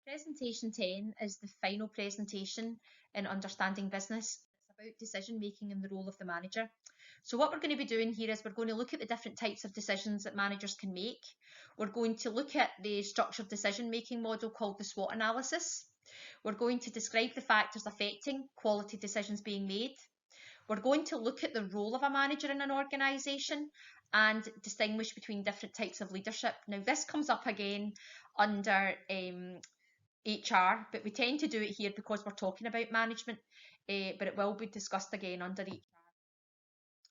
Presentation 10 is the final presentation in Understanding Business. It's about decision making and the role of the manager. So what we're going to be doing here is we're going to look at the different types of decisions that managers can make. We're going to look at the structured decision making model called the SWOT Analysis. We're going to describe the factors affecting quality decisions being made. We're going to look at the role of a manager in an organisation and distinguish between different types of leadership. Now this comes up again under HR, but we tend to do it here because we're talking about management, but it will be discussed again under HR.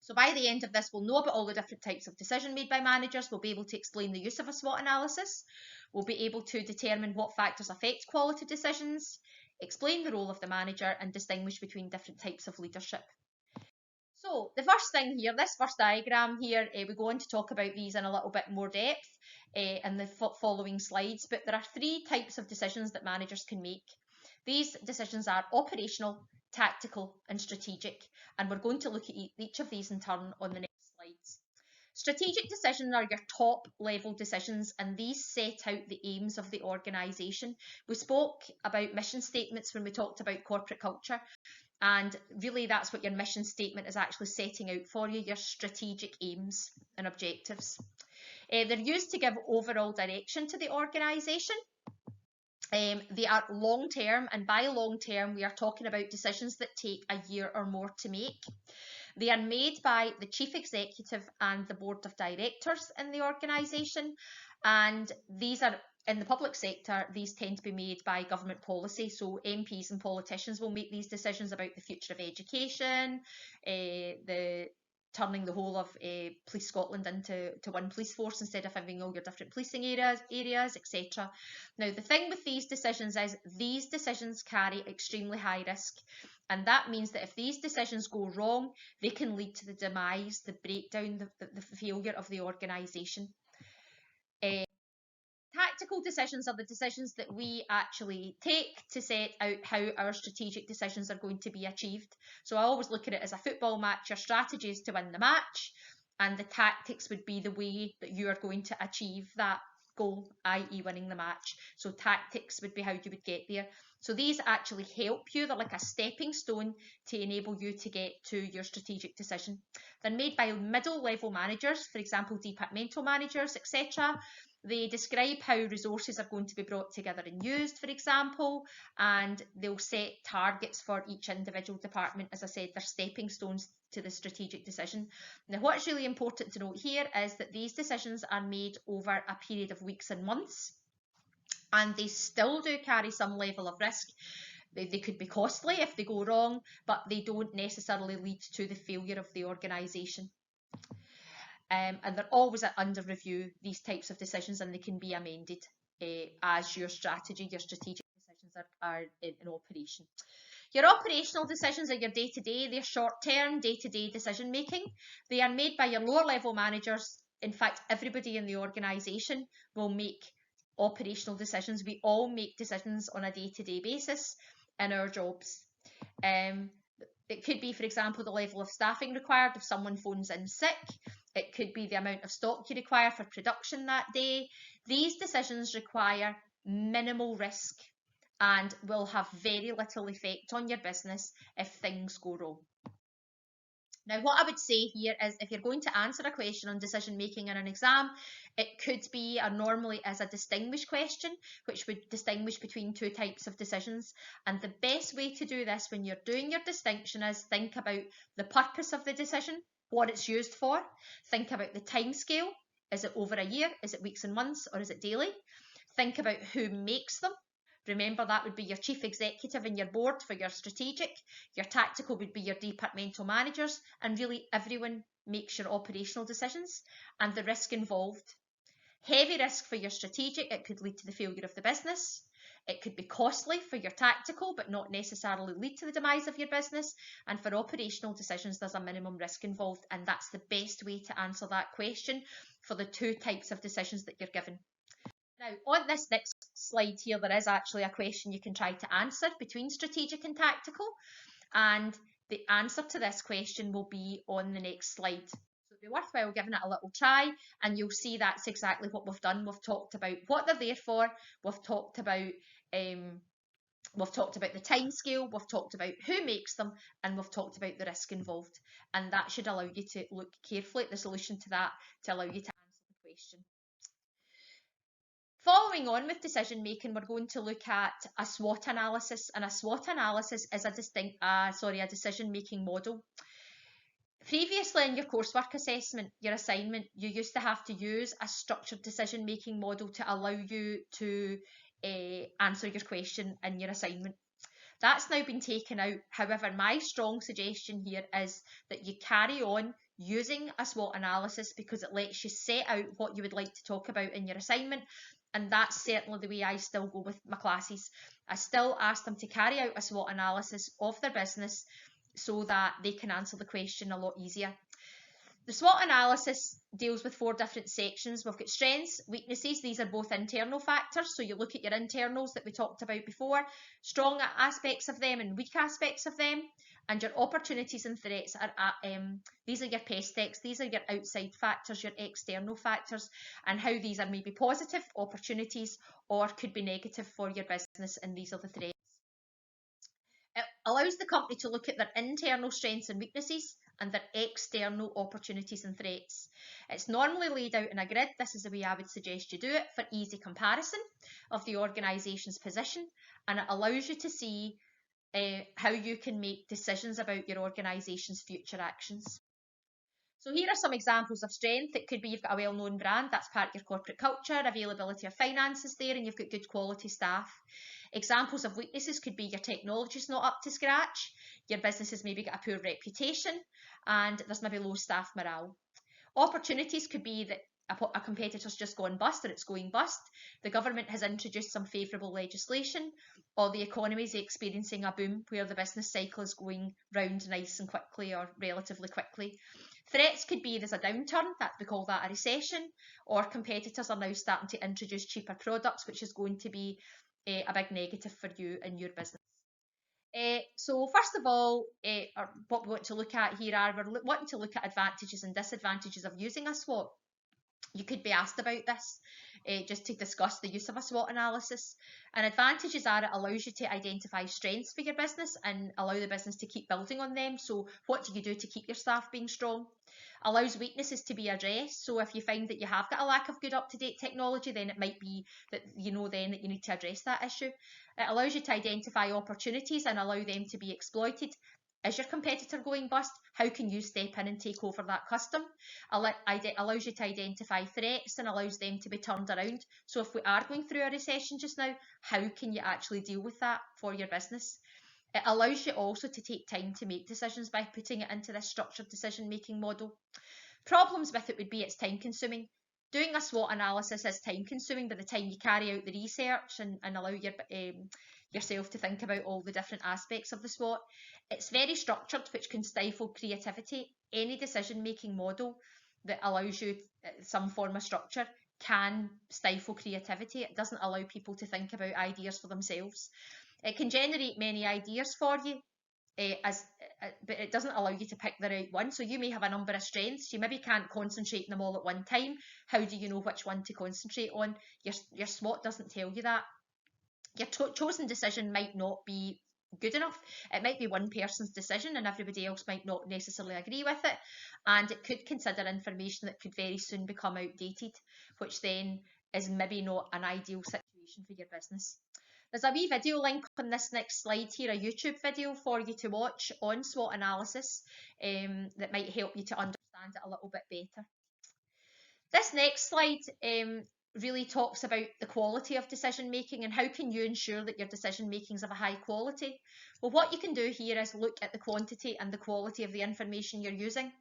So by the end of this, we'll know about all the different types of decision made by managers. We'll be able to explain the use of a SWOT analysis. We'll be able to determine what factors affect quality decisions, explain the role of the manager, and distinguish between different types of leadership. So the first thing here, this first diagram here, we go on to talk about these in a little bit more depth in the following slides, but there are three types of decisions that managers can make. These decisions are operational, tactical, and strategic, and we're going to look at each of these in turn on the next slides. Strategic decisions are your top level decisions, and these set out the aims of the organisation. We spoke about mission statements when we talked about corporate culture, and really that's what your mission statement is actually setting out for you, your strategic aims and objectives. They're used to give overall direction to the organisation. They are long term, and by long term we are talking about decisions that take a year or more to make. They are made by the chief executive and the board of directors in the organisation, and these are in the public sector, these tend to be made by government policy. So MPs and politicians will make these decisions about the future of education, turning the whole of Police Scotland into one police force instead of having all your different policing areas, etc. Now, the thing with these decisions is these decisions carry extremely high risk. And that means that if these decisions go wrong, they can lead to the demise, the breakdown, the failure of the organisation. Tactical decisions are the decisions that we actually take to set out how our strategic decisions are going to be achieved. So I always look at it as a football match. Your strategy is to win the match, and the tactics would be the way that you are going to achieve that goal, i.e. winning the match. So tactics would be how you would get there. So these actually help you. They're like a stepping stone to enable you to get to your strategic decision. They're made by middle level managers, for example, departmental managers, etc. They describe how resources are going to be brought together and used, for example, and they'll set targets for each individual department. As I said, they're stepping stones to the strategic decision. Now, what's really important to note here is that these decisions are made over a period of weeks and months, and they still do carry some level of risk. They could be costly if they go wrong, but they don't necessarily lead to the failure of the organisation. And they're always under review, these types of decisions, and they can be amended as your strategic decisions are in operation. Your operational decisions are your day-to-day, they're short-term, day-to-day decision making. They are made by your lower level managers. In fact, everybody in the organisation will make operational decisions. We all make decisions on a day-to-day basis in our jobs. It could be, for example, the level of staffing required if someone phones in sick. It could be the amount of stock you require for production that day. These decisions require minimal risk and will have very little effect on your business if things go wrong. Now, what I would say here is if you're going to answer a question on decision making in an exam, it could be, or normally is, a distinguish question, which would distinguish between two types of decisions. And the best way to do this when you're doing your distinction is think about the purpose of the decision, what it's used for. Think about the time scale. Is it over a year? Is it weeks and months? Or is it daily? Think about who makes them. Remember, that would be your chief executive and your board for your strategic. Your tactical would be your departmental managers, and really everyone makes your operational decisions and the risk involved. Heavy risk for your strategic, it could lead to the failure of the business. It could be costly for your tactical, but not necessarily lead to the demise of your business. And for operational decisions, there's a minimum risk involved, and that's the best way to answer that question for the two types of decisions that you're given. Now, on this next slide here, there is actually a question you can try to answer between strategic and tactical, and the answer to this question will be on the next slide. So be worthwhile giving it a little try, and you'll see that's exactly what we've done. We've talked about what they're there for, we've talked about the time scale, we've talked about who makes them, and we've talked about the risk involved. And that should allow you to look carefully at the solution to that to allow you to answer the question. Following on with decision making, we're going to look at a SWOT analysis, and a SWOT analysis is a decision making model. Previously in your coursework assessment, your assignment, you used to have to use a structured decision making model to allow you to answer your question in your assignment. That's now been taken out. However, my strong suggestion here is that you carry on using a SWOT analysis because it lets you set out what you would like to talk about in your assignment. And that's certainly the way I still go with my classes. I still ask them to carry out a SWOT analysis of their business so that they can answer the question a lot easier. The SWOT analysis deals with 4 different sections. We've got strengths, weaknesses. These are both internal factors. So you look at your internals that we talked about before, strong aspects of them and weak aspects of them. And your opportunities and threats are these are your PESTEX. These are your outside factors, your external factors, and how these are maybe positive opportunities or could be negative for your business, and these are the threats. It allows the company to look at their internal strengths and weaknesses and their external opportunities and threats. It's normally laid out in a grid. This is the way I would suggest you do it for easy comparison of the organisation's position, and it allows you to see how you can make decisions about your organisation's future actions. So here are some examples of strength. It could be you've got a well-known brand, that's part of your corporate culture, availability of finances there, and you've got good quality staff. Examples of weaknesses could be your technology's not up to scratch, your business has maybe got a poor reputation, and there's maybe low staff morale. Opportunities could be that a competitor's just gone bust or it's going bust, the government has introduced some favourable legislation, or the economy is experiencing a boom where the business cycle is going round nice and quickly or relatively quickly. Threats could be there's a downturn, that we call that a recession, or competitors are now starting to introduce cheaper products, which is going to be a big negative for you and your business. So first of all, what we want to look at here are we're wanting to look at advantages and disadvantages of using a SWOT. You could be asked about this just to discuss the use of a SWOT analysis. And advantages are it allows you to identify strengths for your business and allow the business to keep building on them. So what do you do to keep your staff being strong? Allows weaknesses to be addressed. So if you find that you have got a lack of good up-to-date technology, then it might be that then that you need to address that issue. It allows you to identify opportunities and allow them to be exploited. Is your competitor going bust? How can you step in and take over that custom? Allows you to identify threats and allows them to be turned around. So if we are going through a recession just now, how can you actually deal with that for your business? It allows you also to take time to make decisions by putting it into this structured decision making model. Problems with it would be it's time consuming. Doing a SWOT analysis is time consuming by the time you carry out the research and allow yourself to think about all the different aspects of the SWOT. It's very structured, which can stifle creativity. Any decision making model that allows you some form of structure can stifle creativity. It doesn't allow people to think about ideas for themselves. It can generate many ideas for you, but it doesn't allow you to pick the right one. So you may have a number of strengths, you maybe can't concentrate them all at one time. How do you know which one to concentrate on? Your SWOT doesn't tell you that. Your chosen decision might not be good enough. It might be one person's decision and everybody else might not necessarily agree with it, and it could consider information that could very soon become outdated, which then is maybe not an ideal situation for your business. There's a wee video link on this next slide here, a YouTube video for you to watch on SWOT analysis that might help you to understand it a little bit better. This next slide really talks about the quality of decision making and how can you ensure that your decision making is of a high quality. Well, what you can do here is look at the quantity and the quality of the information you're using.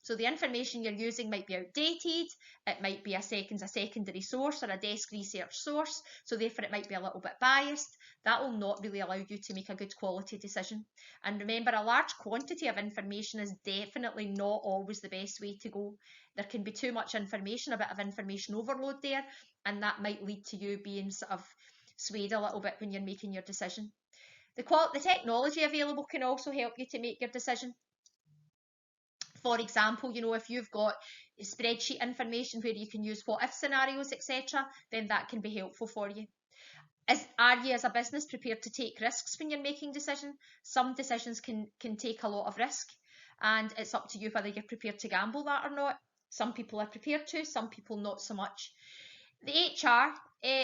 So the information you're using might be outdated, it might be a secondary source or a desk research source, so therefore it might be a little bit biased. That will not really allow you to make a good quality decision. And remember, a large quantity of information is definitely not always the best way to go. There can be too much information, a bit of information overload there, and that might lead to you being sort of swayed a little bit when you're making your decision. The technology available can also help you to make your decision. For example, if you've got spreadsheet information where you can use what if scenarios, etc., then that can be helpful for you. Are you as a business prepared to take risks when you're making decisions? Some decisions can take a lot of risk, and it's up to you whether you're prepared to gamble that or not. Some people are prepared to, some people not so much. The HR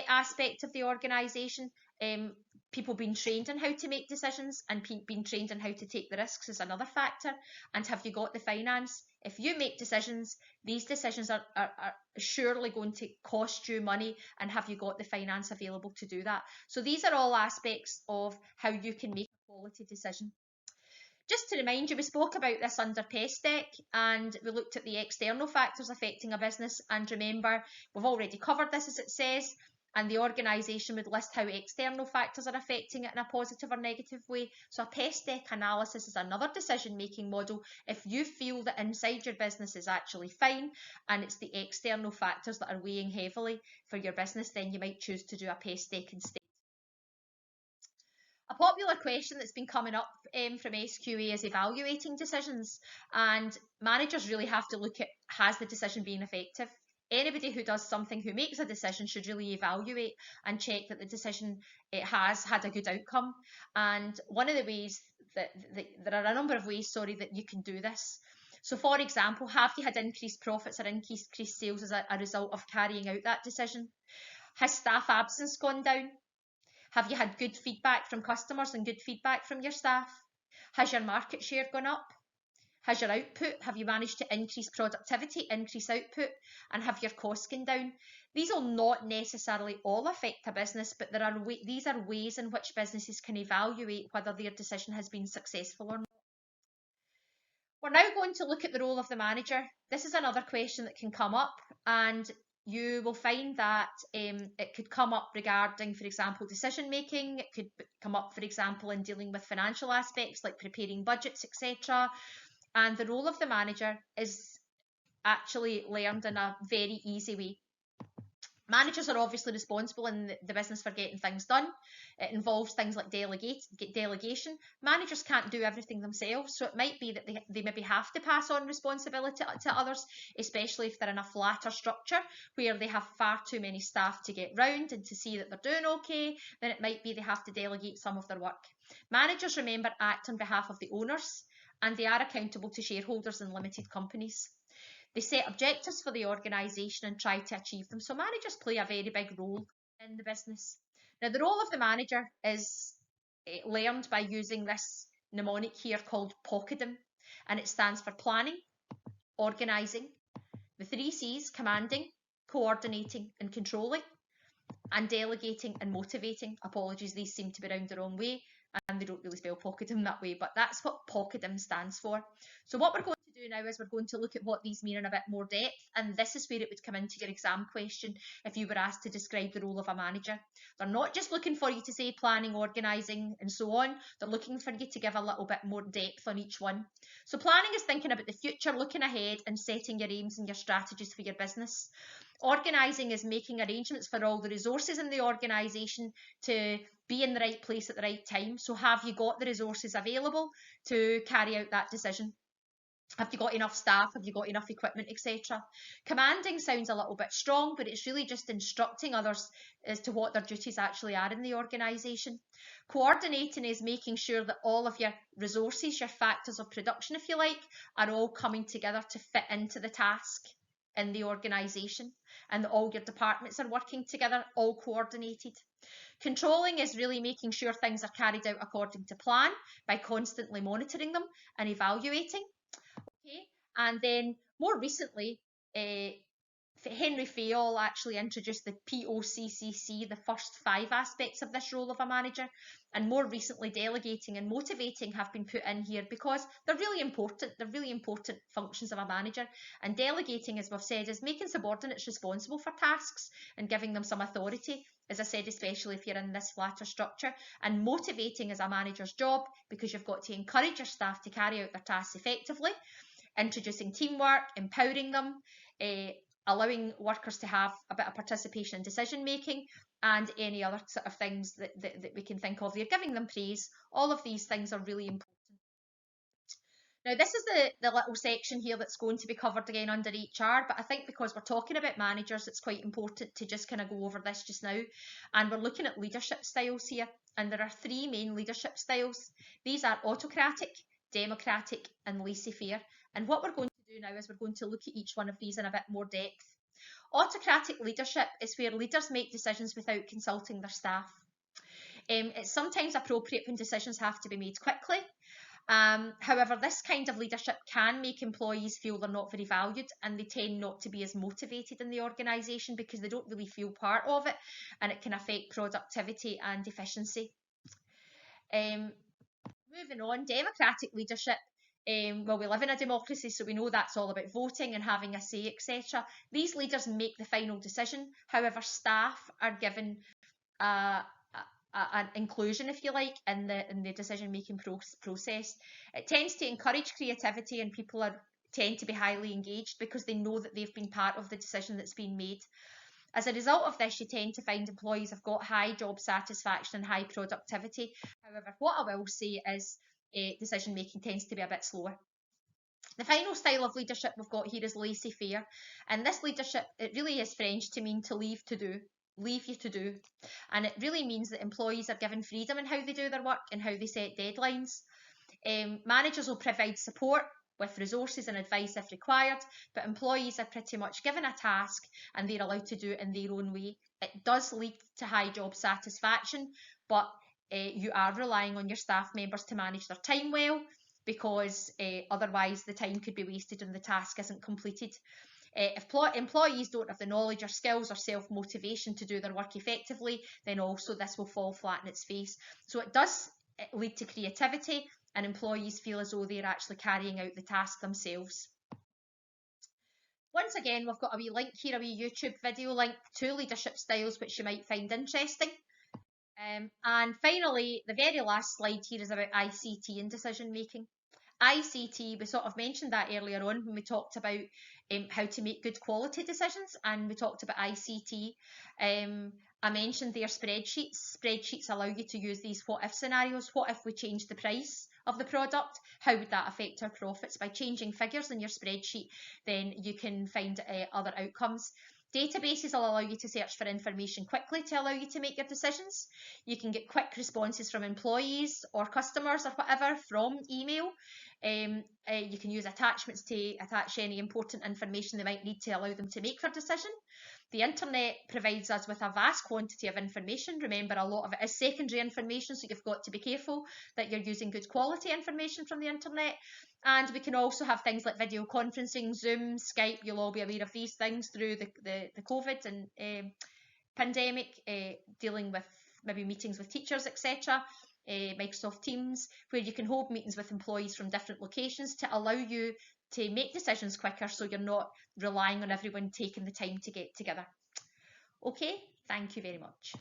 aspect of the organisation, people being trained on how to make decisions and being trained on how to take the risks is another factor. And have you got the finance? If you make decisions, these decisions are surely going to cost you money, and have you got the finance available to do that? So these are all aspects of how you can make a quality decision. Just to remind you, we spoke about this under PESTEC, and we looked at the external factors affecting a business. And remember, we've already covered this as it says, and the organisation would list how external factors are affecting it in a positive or negative way. So a PESTEC analysis is another decision-making model. If you feel that inside your business is actually fine, and it's the external factors that are weighing heavily for your business, then you might choose to do a PESTEC instead. A popular question that's been coming up from SQA is evaluating decisions, and managers really have to look at, has the decision been effective? Anybody who does something, who makes a decision, should really evaluate and check that the decision has had a good outcome. And one of the ways that there are a number of ways, that you can do this. So for example, have you had increased profits or increased sales as a result of carrying out that decision? Has staff absence gone down? Have you had good feedback from customers and good feedback from your staff? Has your market share gone up? Has your output, have you managed to increase productivity, increase output, and have your costs gone down? These will not necessarily all affect a business, but these are ways in which businesses can evaluate whether their decision has been successful or not. We're now going to look at the role of the manager. This is another question that can come up, and you will find that it could come up regarding, for example, decision making. It could come up, for example, in dealing with financial aspects like preparing budgets, etc. And the role of the manager is actually learned in a very easy way. Managers are obviously responsible in the business for getting things done. It involves things like delegation. Managers can't do everything themselves, so it might be that they maybe have to pass on responsibility to others, especially if they're in a flatter structure where they have far too many staff to get round and to see that they're doing okay. Then it might be they have to delegate some of their work. Managers, remember, act on behalf of the owners, and they are accountable to shareholders in limited companies. They set objectives for the organisation and try to achieve them. So managers play a very big role in the business. Now, the role of the manager is learned by using this mnemonic here called POCIDM, and it stands for planning, organising, the 3 C's, commanding, coordinating and controlling, and delegating and motivating. Apologies, these seem to be round the wrong way, and they don't really spell POCIDM that way, but that's what POCIDM stands for. So what we're going to do now is we're going to look at what these mean in a bit more depth, and this is where it would come into your exam question if you were asked to describe the role of a manager. They're not just looking for you to say planning, organising and so on, they're looking for you to give a little bit more depth on each one. So planning is thinking about the future, looking ahead and setting your aims and your strategies for your business. Organising is making arrangements for all the resources in the organisation to be in the right place at the right time. So have you got the resources available to carry out that decision? Have you got enough staff? Have you got enough equipment, etc.? Commanding sounds a little bit strong, but it's really just instructing others as to what their duties actually are in the organisation. Coordinating is making sure that all of your resources, your factors of production, if you like, are all coming together to fit into the task in the organisation, and that all your departments are working together, all coordinated. Controlling is really making sure things are carried out according to plan by constantly monitoring them and evaluating. Okay, and then more recently, Henry Fayol actually introduced the POCCC, the first 5 aspects of this role of a manager, and more recently delegating and motivating have been put in here because they're really important. They're really important functions of a manager. And delegating, as we've said, is making subordinates responsible for tasks and giving them some authority, as I said, especially if you're in this flatter structure. And motivating is a manager's job because you've got to encourage your staff to carry out their tasks effectively, introducing teamwork, empowering them, allowing workers to have a bit of participation in decision making, and any other sort of things that we can think of. You're giving them praise. All of these things are really important. Now, this is the little section here that's going to be covered again under HR, but I think because we're talking about managers, it's quite important to just kind of go over this just now. And we're looking at leadership styles here, and there are 3 main leadership styles. These are autocratic, democratic, and laissez-faire. And what we're going to do now is we're going to look at each one of these in a bit more depth. Autocratic leadership is where leaders make decisions without consulting their staff. It's sometimes appropriate when decisions have to be made quickly. However, this kind of leadership can make employees feel they're not very valued, and they tend not to be as motivated in the organisation because they don't really feel part of it, and it can affect productivity and efficiency. Moving on, democratic leadership. Well, we live in a democracy, so we know that's all about voting and having a say, etc. These leaders make the final decision. However, staff are given an inclusion, if you like, in the decision-making process. It tends to encourage creativity, and people tend to be highly engaged because they know that they've been part of the decision that's been made. As a result of this, you tend to find employees have got high job satisfaction and high productivity. However, what I will say is decision-making tends to be a bit slower. The final style of leadership we've got here is laissez-faire, and this leadership, it really is French to mean to leave you to do, and it really means that employees are given freedom in how they do their work and how they set deadlines. Managers will provide support with resources and advice if required, but employees are pretty much given a task and they're allowed to do it in their own way. It does lead to high job satisfaction, but you are relying on your staff members to manage their time well, because otherwise the time could be wasted and the task isn't completed. If employees don't have the knowledge or skills or self-motivation to do their work effectively, then also this will fall flat in its face. So it does lead to creativity, and employees feel as though they're actually carrying out the task themselves. Once again, we've got a wee link here, a wee YouTube video link to leadership styles, which you might find interesting. And finally, the very last slide here is about ICT and decision making. ICT, we sort of mentioned that earlier on when we talked about how to make good quality decisions, and we talked about ICT. I mentioned their spreadsheets. Spreadsheets allow you to use these what if scenarios. What if we change the price of the product? How would that affect our profits? By changing figures in your spreadsheet, then you can find other outcomes. Databases will allow you to search for information quickly to allow you to make your decisions. You can get quick responses from employees or customers or whatever from email. You can use attachments to attach any important information they might need to allow them to make their decision. The internet provides us with a vast quantity of information. Remember, a lot of it is secondary information, so you've got to be careful that you're using good quality information from the internet. And we can also have things like video conferencing, Zoom, Skype. You'll all be aware of these things through the COVID and pandemic, dealing with maybe meetings with teachers, etc. Microsoft Teams, where you can hold meetings with employees from different locations to allow you to make decisions quicker, so you're not relying on everyone taking the time to get together. Okay, thank you very much.